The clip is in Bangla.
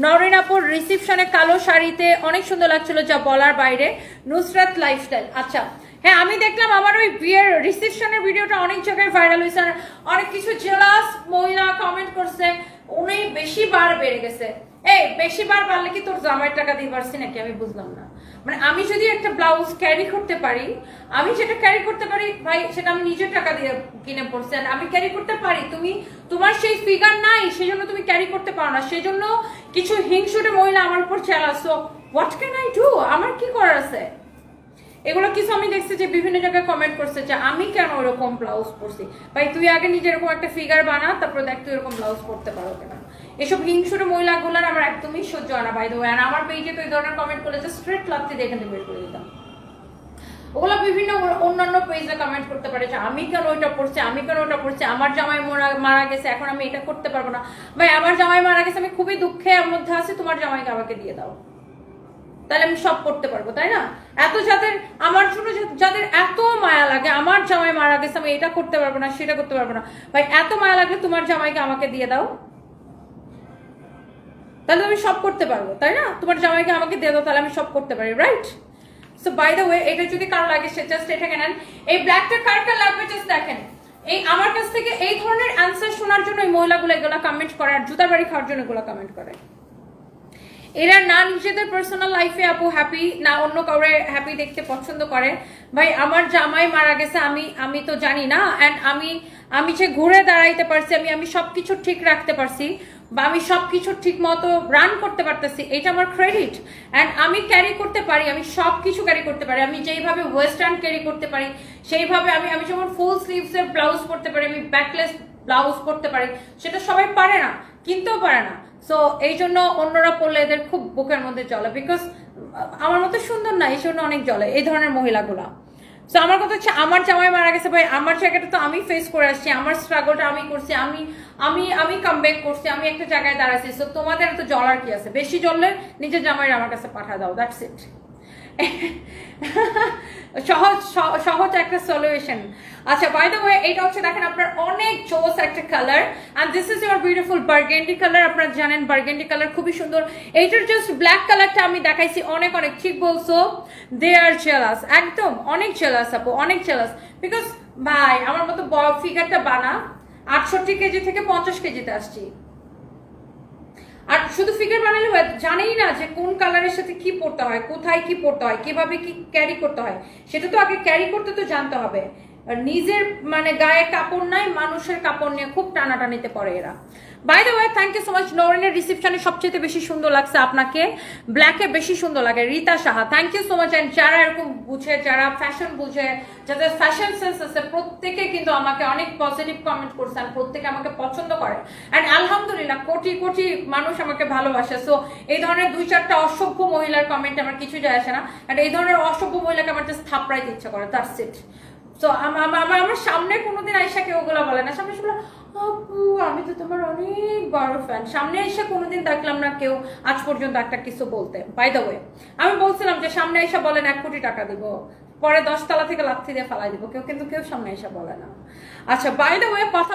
নরিন আপুর রিসেপশনে কালো শাড়িতে অনেক সুন্দর লাগছিল, যা বলার বাইরে। নুসরাত লাইফস্টাইল, আচ্ছা হ্যাঁ আমি দেখলাম আমার ওই বিয়ের রিসেপশনের ভিডিওটা অনেক জায়গায় ভাইরাল হয়েছে, অনেক কিছু জেলাস মহিলা কমেন্ট করছে উনি বেশি বার বেড়ে গেছে। এই বেশি বার বাড়লে কি তোর জামাইয়ের টাকা দিয়ে পারছি নাকি? আমি বুঝলাম না। মানে আমি যদি একটা ব্লাউজ ক্যারি করতে পারি, আমি যেটা ক্যারি করতে পারি ভাই সেটা আমি নিজের টাকা দিয়ে কিনে পড়ছি, আমি ক্যারি করতে পারি। তুমি তোমার সেই ফিগার নাই সেজন্য তুমি ক্যারি করতে পারো না, সেজন্য কিছু হিংসুটে মহিলা আমার উপর চালাচ্ছো। What can I do? আমার কি করার আছে? এগুলো কিছু আমি দেখছি যে বিভিন্ন জায়গায় কমেন্ট করছে যে আমি কেন ওরকম ব্লাউজ পরছি। ভাই তুই আগে নিজে এরকম একটা ফিগার বানা, তারপরে দেখ তুই এরকম ব্লাউজ পরতে পারো কিনা। এসব হিংসুটে মহিলাগুলার আমার একদমই সহ্য হয় না বাই দ্য ওয়ে। আর আমার পেজে তো এই ধরনের কমেন্ট করলে যে স্ট্রেট লাথি দিয়ে এখান থেকে বের করে দিতাম। ওগুলো বিভিন্ন অন্যান্য পেজে কমেন্ট করতে পারে যে আমি কেন ওইটা পড়ছি, আমি কেন ওটা পড়ছি, আমার জামাই মারা গেছে এখন আমি এটা করতে পারবো না। ভাই আমার জামাই মারা গেছে, আমি খুবই দুঃখের মধ্যে আছি, তোমার জামাইকে আমাকে দিয়ে দাও, তাহলে আমি সব করতে পারবো, তাই না? এত যাদের আমার জন্য যাদের এত মায়া লাগে, আমার জামাই মারা গেছে আমি এটা করতে পারবো না সেটা করতে পারবো না, ভাই এত মায়া লাগলে তোমার জামাইকে আমাকে দিয়ে দাও, তাহলে আমি সব করতে পারবো, তাই না? তোমার জামাইকে আমাকে দিয়ে দাও, তাহলে আমি সব করতে পারি, right? So by the way এটা যদি কারো লাগে সে জাস্ট এটাকে নেন। এই ব্ল্যাকটা কার কার লাগবে জাস্ট দেখেন। এই আমার কাছ থেকে এই ধরনের অ্যান্সার শোনার জন্য এই মহিলাগুলো এগুলো কমেন্ট করে, আর জুতার বাড়ি খাওয়ার জন্য এগুলো কমেন্ট করে। এরা না নিজেদের পার্সোনাল লাইফে আপু হ্যাপি, না অন্য কাউরে হ্যাপি দেখতে পছন্দ করে। ভাই আমার জামাই মারা গেছে আমি তো জানি না, অ্যান্ড আমি যে ঘুরে দাঁড়াইতে পারছি, আমি সবকিছু ঠিক রাখতে পারছি, বা আমি সবকিছু ঠিক মতো রান করতে পারতেছি, এটা আমার ক্রেডিট। অ্যান্ড আমি ক্যারি করতে পারি, আমি সবকিছু ক্যারি করতে পারি। আমি যেইভাবে ওয়েস্টার্ন ক্যারি করতে পারি সেইভাবে আমি যেমন ফুল স্লিভসের ব্লাউজ পরতে পারি, আমি ব্যাকলেস ব্লাউজ পরতে পারি, সেটা সবাই পারে না, কিনতেও পারে না। সো এই জন্য অন্যরা পড়লে এদের খুব বুকের মধ্যে চলে, বিকজ আমার মতো সুন্দর না, এই জন্য অনেক জ্বলে এই ধরনের মহিলাগুলা। সো আমার কথা হচ্ছে আমার জামাই মারা গেছে, ভাই আমার জায়গাটা তো আমি ফেস করে আসছি, আমার স্ট্রাগলটা আমি করছি, আমি কামব্যাক করছি, আমি একটা জায়গায় দাঁড়াচ্ছি। সো তোমাদের তো জ্বলার কি আছে? বেশি জ্বললে নিজের জামাইরা আমার কাছে পাঠা দাও, দ্যাটস ইট। সহজ একটা সলিউশন। আচ্ছা বাই দ্য ওয়ে এটা হচ্ছে দেখেন আপনার অনেক জোস একটা colour, and this is your beautiful burgundy colour. আপনারা জানেন বার্গেন্ডি কালার খুবই সুন্দর। এইটার জাস্ট ব্ল্যাক কালারটা আমি দেখাইছি অনেক ঠিক বলছো, দে আর জেলাস, একদম অনেক জেলাস আপু, অনেক জেলাস। বিকজ ভাই আমার মতো বড় ফিগারটা বানা 68 কেজি থেকে 50 কেজিতে আসছি, আর শুধু ফিগার বানালে জানেই না যে কোন কালারের সাথে কি পড়তে হয়, কোথায় কি পড়তে হয়, কিভাবে কি ক্যারি করতে হয়, সেটা তো আগে ক্যারি করতে তো জানতে হবে। নিজের মানে গায়ে কাপড় নাই, মানুষের কাপড় নিয়ে খুব টানাটানিতে পড়ে এরা। By the way thank you so much. নরিনের রিসেপশনে সবচেয়ে বেশি সুন্দর লাগছে আপনাকে, ব্ল্যাকে বেশি সুন্দর লাগে Rita Saha, thank you so much. And যারা এরকম বুঝে, যারা ফ্যাশন বুঝে, যাদের ফ্যাশন সেন্স আছে, প্রত্যেকে কিন্তু আমাকে অনেক পজিটিভ কমেন্ট করছেন, প্রত্যেকে আমাকে পছন্দ করে, এন্ড আলহামদুলিল্লাহ কোটি কোটি মানুষ আমাকে ভালোবাসে। সো এই ধরনের 2-4টা অসভ্য মহিলার কমেন্ট আমার কিছু যায় আসে না, এন্ড এই ধরনের অসভ্য মহিলাকে আমার জাস্ট থাপড়াইতে ইচ্ছা করে, দ্যাটস ইট। সো আমার সামনে কোনোদিন আইসা কেউ ওগুলো বলে না, সামনে বলে আপু আমি তো তোমার অনেক বড় ফ্যান, সামনে এসে কোনোদিন দেখলাম না কেউ আজ পর্যন্ত একটা কিছু বলতে। বাই দ্য ওয়ে আমি বলছিলাম যে সামনে এসে বলেন 1 কোটি টাকা দিব, পরে 10 তলা থেকে লাথি দিয়ে ফালাই দিব, কেউ সামনে এসে বলে না। আচ্ছা বাই দ্য ওয়ে কথা